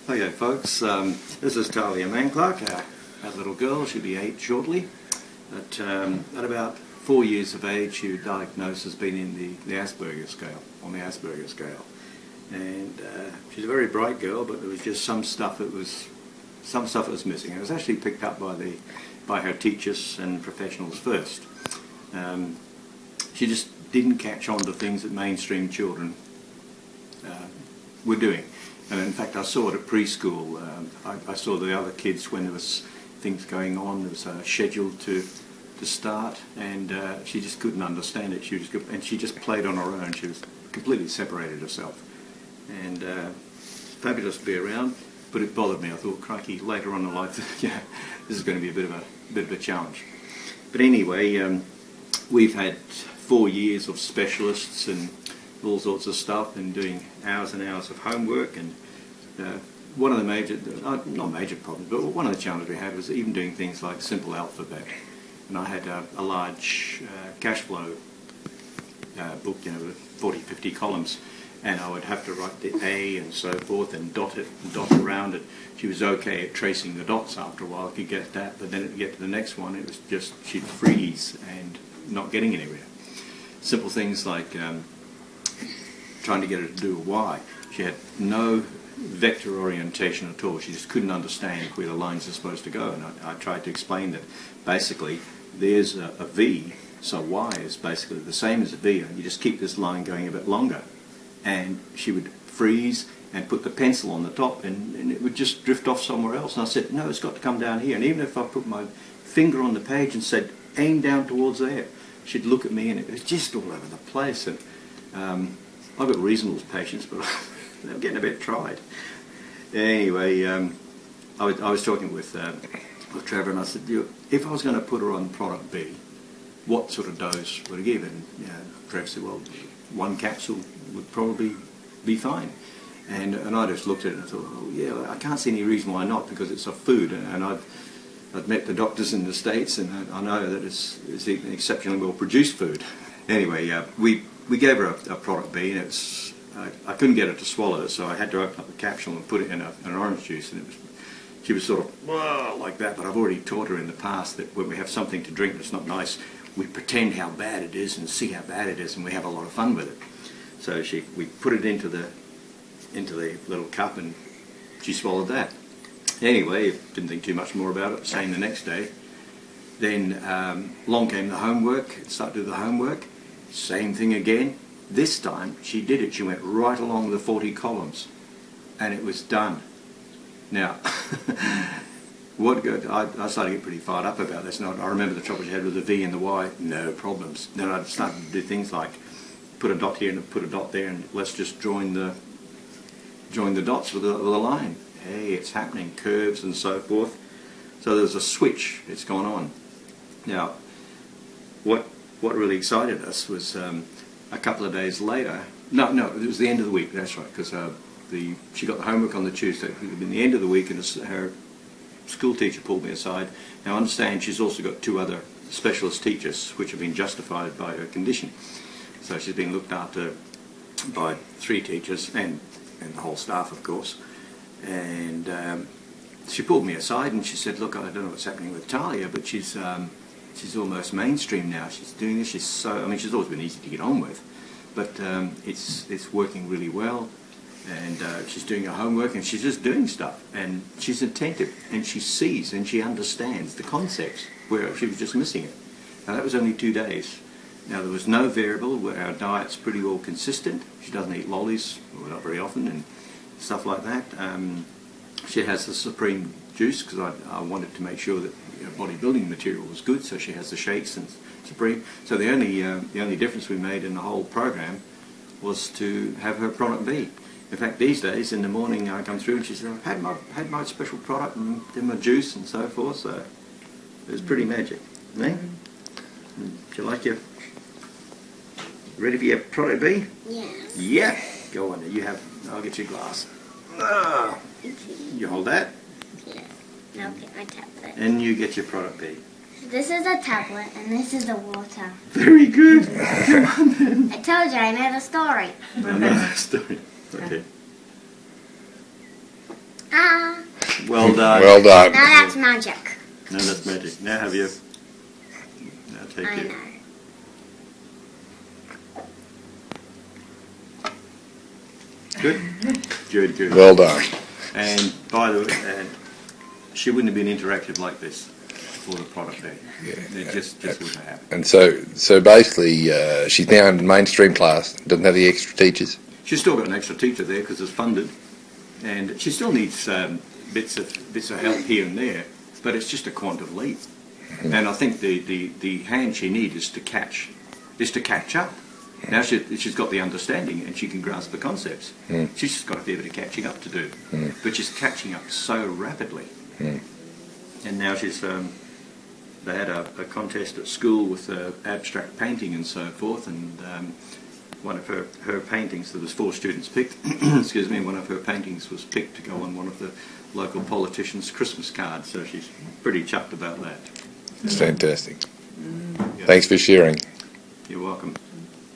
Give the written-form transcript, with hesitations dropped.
Okay folks, this is Talia our little girl. She'll be 8 shortly. At about 4 years of age she was diagnosed as being in the Asperger scale, on the Asperger scale. And she's a very bright girl, but there was just some stuff that was missing. It was actually picked up by her teachers and professionals first. She just didn't catch on to things that mainstream children were doing. And in fact, I saw it at preschool. I saw the other kids when there was things going on. There was a schedule to start, and she just couldn't understand it. She just played on her own. She was completely separated herself, and fabulous to be around. But it bothered me. I thought, crikey, later on in life, yeah, this is going to be a bit of a challenge. But anyway, we've had 4 years of specialists and all sorts of stuff, and doing hours and hours of homework. And one of the major, not major problems, but one of the challenges we had was even doing things like simple alphabet. And I had a large cash flow book, you know, with 40, 50 columns, and I would have to write the A and so forth and dot around it. She was okay at tracing the dots after a while. I could get that, but then it would get to the next one, it was just, she'd freeze and not getting anywhere. Simple things like trying to get her to do a Y. She had no vector orientation at all. She just couldn't understand where the lines are supposed to go. And I tried to explain that basically there's a V, so Y is basically the same as a V, and you just keep this line going a bit longer. And she would freeze and put the pencil on the top, and it would just drift off somewhere else. And I said, no, it's got to come down here. And even if I put my finger on the page and said, aim down towards there, she'd look at me and it was just all over the place. And I've got reasonable patience, but I'm getting a bit tried. Anyway, I was talking with Trevor, and I said, if I was going to put her on product B, what sort of dose would I give? And Trevor said, well, 1 capsule would probably be fine. And I just looked at it and I thought, oh yeah, I can't see any reason why not, because it's a food, and I've met the doctors in the States, and I know that it's an exceptionally well produced food. Anyway, we gave her a product B, and I couldn't get her to swallow it, so I had to open up the capsule and put it in an orange juice, and she was sort of, whoa, like that. But I've already taught her in the past that when we have something to drink that's not nice, we pretend how bad it is and see how bad it is, and we have a lot of fun with it. So we put it into the little cup, and she swallowed that. Anyway, didn't think too much more about it. Same the next day. Then along came the homework. Started to do the homework. Same thing again. This time she did it. She went right along the 40 columns, and it was done. Now, I started to get pretty fired up about this. And I remember the trouble she had with the V and the Y. No problems. Then I started to do things like put a dot here and put a dot there, and let's just join the dots with a line. Hey, it's happening. Curves and so forth. So there's a switch. It's gone on. Now, what really excited us was a couple of days later. No, it was the end of the week. That's right, because she got the homework on the Tuesday. It had been the end of the week, and her school teacher pulled me aside. Now, I understand she's also got 2 other specialist teachers, which have been justified by her condition. So she's been looked after by 3 teachers and the whole staff, of course. And she pulled me aside and she said, look, I don't know what's happening with Talia, but she's almost mainstream now. She's doing this. She's always been easy to get on with, but it's working really well. And she's doing her homework, and she's just doing stuff, and she's attentive, and she sees and she understands the concepts where she was just missing it. Now that was only 2 days. Now there was no variable, where our diet's pretty well consistent. She doesn't eat lollies, well, not very often, and stuff like that. She has the Supreme juice, because I wanted to make sure that bodybuilding material was good, so she has the shakes and Supreme. So the only difference we made in the whole program was to have her product B. In fact, these days in the morning I come through and she said, I've had my special product and then my juice and so forth. So it was pretty magic. Eh? Do you like your ready for your product B? Yeah. Yeah. Go on. I'll get you a glass. You hold that. Yeah. Now I'll get my tablet. And you get your product B. This is a tablet and this is the water. Very good. Come on then. I told you I know the story. I know the story. Okay. Well done. Well done. Now that's magic. No, that's magic. Now have you. Now take I it. know. Good? Good, good. Well done. And by the way, she wouldn't have been interactive like this for the product there. Yeah. It just wouldn't have happened. And so basically, she's now in mainstream class, doesn't have the extra teachers. She's still got an extra teacher there because it's funded, and she still needs bits of help here and there, but it's just a quantum leap. And I think the hand she needs is to catch up. Now she's got the understanding and she can grasp the concepts. She's just got a fair bit of catching up to do, but she's catching up so rapidly. And now she's they had a contest at school with abstract painting and so forth, and one of her paintings, there was 4 students picked, excuse me, and one of her paintings was picked to go on one of the local politicians' Christmas cards, so she's pretty chuffed about that. It's fantastic. Yeah. Thanks for sharing.